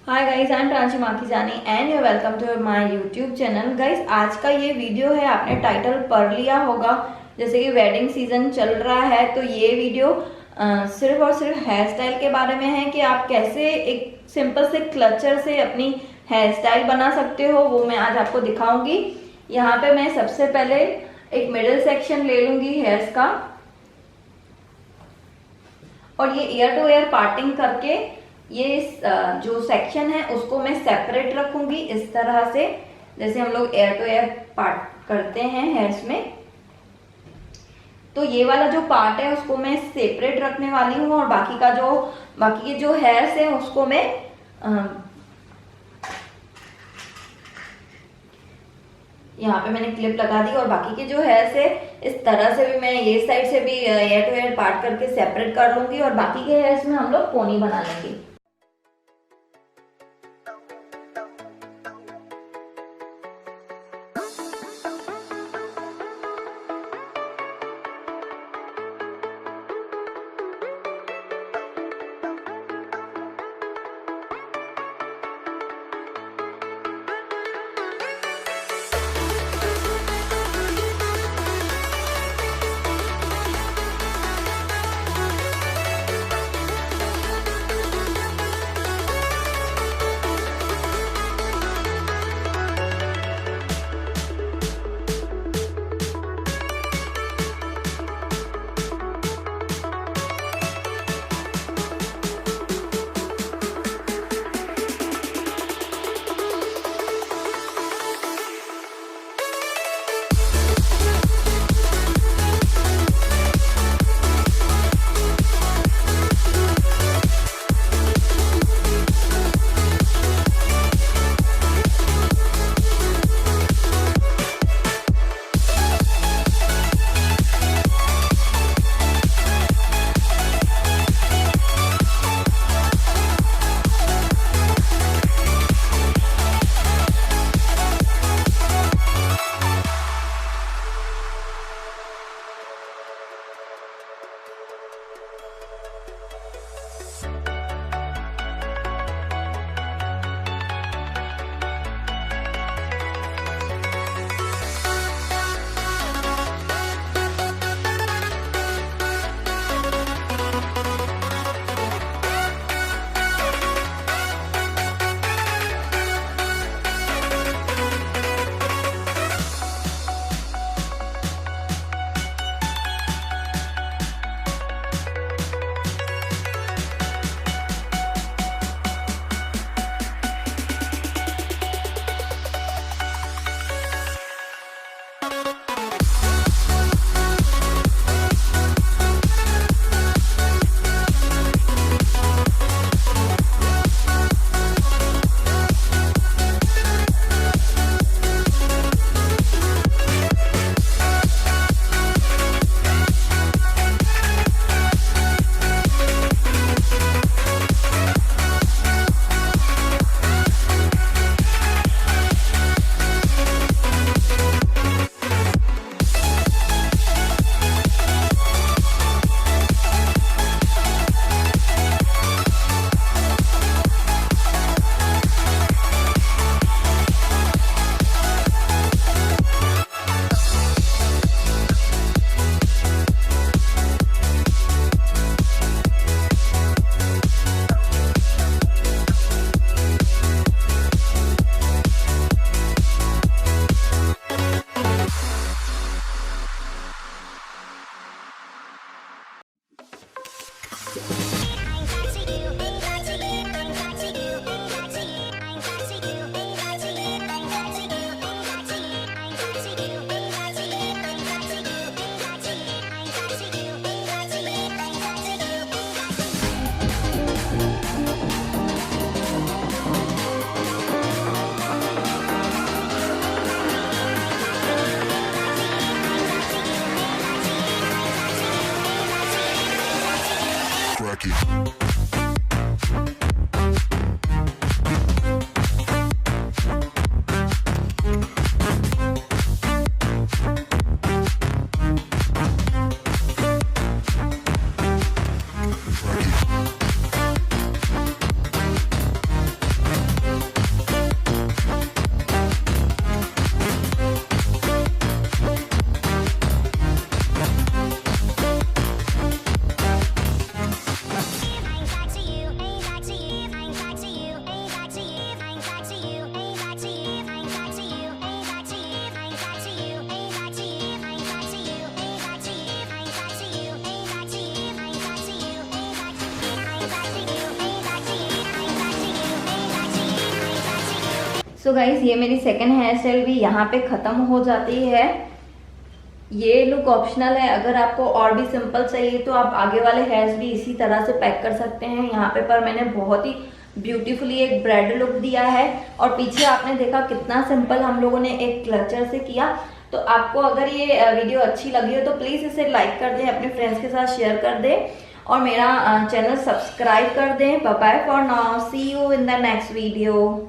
Hi guys, I am Pranshi Makhijani and you welcome to my YouTube channel. Guys, आज का ये video है, आपने टाइटल पढ़ लिया होगा, जैसे कि वेडिंग सीजन चल रहा है तो ये वीडियो सिर्फ और सिर्फ हेयर स्टाइल के बारे में है कि आप कैसे एक सिंपल से क्लचर से अपनी हेयर स्टाइल बना सकते हो, वो मैं आज आपको दिखाऊंगी। यहाँ पे मैं सबसे पहले एक मिडिल सेक्शन ले लूंगी हेयर्स का और ये ईयर टू ईयर पार्टिंग करके ये जो सेक्शन है उसको मैं सेपरेट रखूंगी इस तरह से, जैसे हम लोग एयर टू एयर पार्ट करते हैं हेयर्स में। तो ये वाला जो पार्ट है उसको मैं सेपरेट रखने वाली हूँ और बाकी के जो हेयर्स है उसको मैं यहाँ पे मैंने क्लिप लगा दी और बाकी के जो हेयर्स है इस तरह से भी मैं ये साइड से भी एयर टू एयर पार्ट करके सेपरेट कर लूंगी और बाकी के हेयर्स में हम लोग पोनी बना लेंगे। सो गाइज ये मेरी सेकेंड हेयर स्टाइल भी यहाँ पे खत्म हो जाती है। ये लुक ऑप्शनल है, अगर आपको और भी सिंपल चाहिए तो आप आगे वाले हेयर्स भी इसी तरह से पैक कर सकते हैं। यहाँ पे पर मैंने बहुत ही ब्यूटीफुली एक ब्राइडल लुक दिया है और पीछे आपने देखा कितना सिंपल हम लोगों ने एक क्लचर से किया। तो आपको अगर ये वीडियो अच्छी लगी हो तो प्लीज़ इसे लाइक कर दें, अपने फ्रेंड्स के साथ शेयर कर दें और मेरा चैनल सब्सक्राइब कर दें। Bye bye for now, see you in the next video.